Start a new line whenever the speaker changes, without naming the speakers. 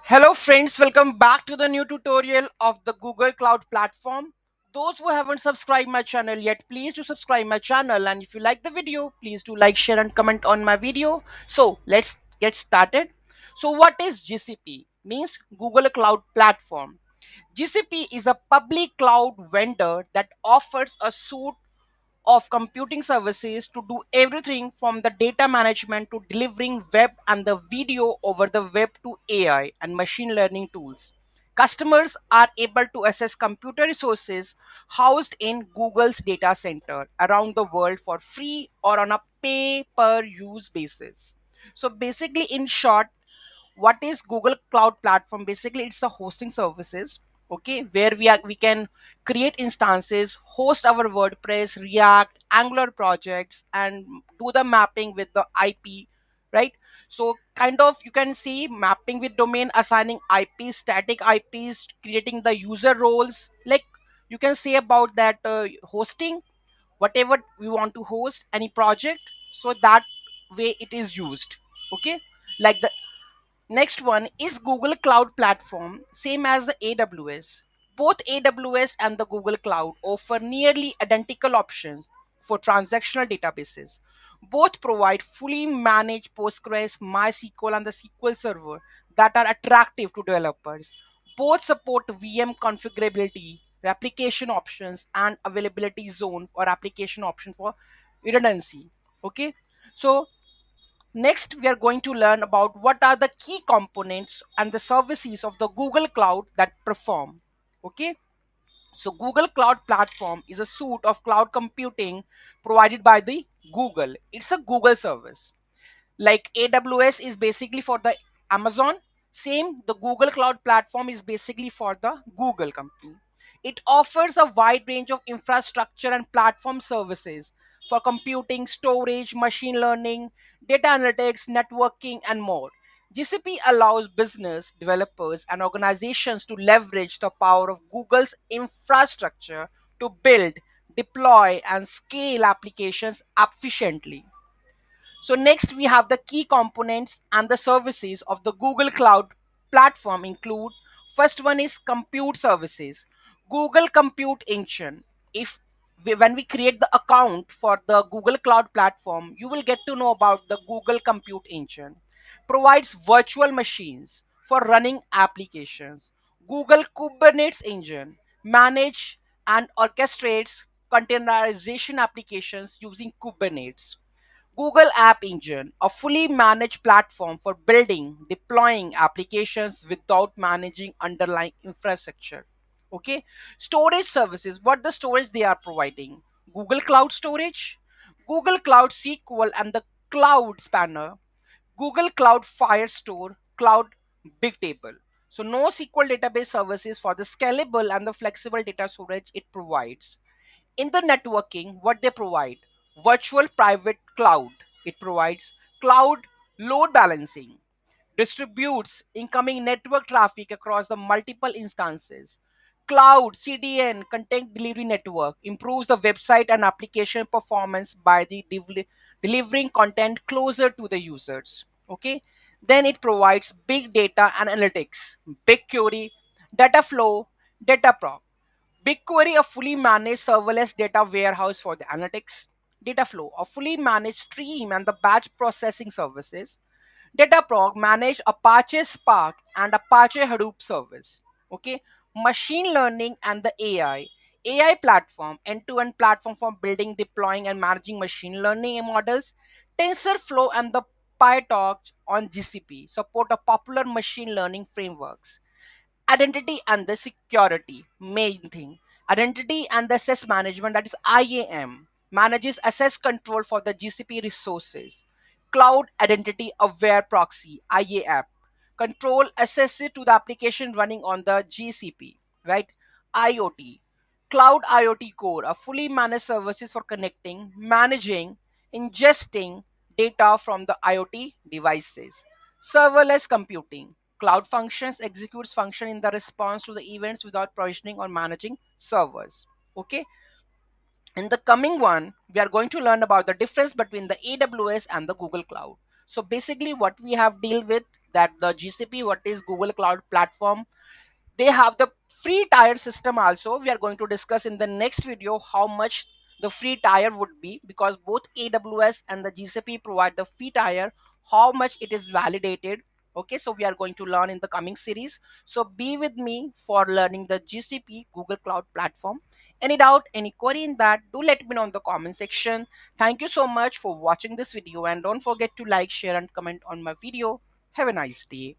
Hello friends, welcome back to the new tutorial of the Google Cloud Platform. Those who haven't subscribed my channel yet, please do subscribe my channel, and if you like the video, please do like, share and comment on my video. So let's get started. So what is GCP? Means Google Cloud Platform. GCP is a public cloud vendor that offers a suite of computing services to do everything from the data management to delivering web and the video over the web to AI and machine learning tools. Customers are able to access computer resources housed in Google's data center around the world for free or on a pay per use basis. So basically, in short, what is Google Cloud Platform? Basically, it's a hosting services, okay, where we can create instances, host our WordPress, React, Angular projects, and do the mapping with the IP, right? So kind of you can see mapping with domain, assigning IPs, static IPs, creating the user roles, like you can say about that hosting whatever we want to host any project, so that way it is used, okay. Like the next one is Google Cloud Platform, same as the AWS. Both AWS and the Google Cloud offer nearly identical options for transactional databases. Both provide fully managed Postgres, MySQL, and the SQL Server that are attractive to developers. Both support VM configurability, replication options, and availability zone or application option for redundancy. Okay, so next, we are going to learn about what are the key components and the services of the Google Cloud that perform. Okay, so Google Cloud Platform is a suite of cloud computing provided by the Google. It's a Google service. Like AWS is basically for the Amazon, same the Google Cloud Platform is basically for the Google company. It offers a wide range of infrastructure and platform services for computing, storage, machine learning, data analytics, networking, and more. GCP allows business developers and organizations to leverage the power of Google's infrastructure to build, deploy, and scale applications efficiently. So next we have the key components and the services of the Google Cloud Platform include, first one is compute services. Google Compute Engine. If when we create the account for the Google Cloud Platform, you will get to know about the Google Compute Engine. Provides virtual machines for running applications. Google Kubernetes Engine manage and orchestrates containerization applications using Kubernetes. Google App Engine, a fully managed platform for building, deploying applications without managing underlying infrastructure. Okay, storage services, what the storage they are providing? Google Cloud Storage, Google Cloud SQL, and the Cloud Spanner, Google Cloud Firestore, Cloud Bigtable. So, NoSQL database services for the scalable and the flexible data storage it provides. In the networking, what they provide? Virtual private cloud. It provides cloud load balancing, distributes incoming network traffic across the multiple instances. Cloud CDN content delivery network improves the website and application performance by the delivering content closer to the users. Okay, then it provides big data and analytics, BigQuery, data flow, Dataproc. BigQuery, a fully managed serverless data warehouse for the analytics. Dataflow, a fully managed stream and the batch processing services. Dataprog manage Apache Spark and Apache Hadoop service. Okay, machine learning and the AI platform, end-to-end platform for building, deploying, and managing machine learning models. TensorFlow and the PyTorch on GCP support a popular machine learning frameworks. Identity and the security, main thing. Identity and the access management, that is IAM, manages access control for the GCP resources. Cloud identity aware proxy, IAM, control access to the application running on the GCP, right? IoT, cloud IoT core, a fully managed services for connecting, managing, ingesting data from the IoT devices. Serverless computing, cloud functions executes function in the response to the events without provisioning or managing servers. Okay, in the coming one, we are going to learn about the difference between the AWS and the Google Cloud. So basically, what we have deal with that the GCP, what is Google Cloud Platform, they have the free tier system also. We are going to discuss in the next video how much the free tier would be, because both AWS and the GCP provide the free tier, how much it is validated. Okay, so we are going to learn in the coming series. So be with me for learning the GCP Google Cloud Platform. Any doubt, any query in that, do let me know in the comment section. Thank you so much for watching this video, and don't forget to like, share and comment on my video. Have a nice day.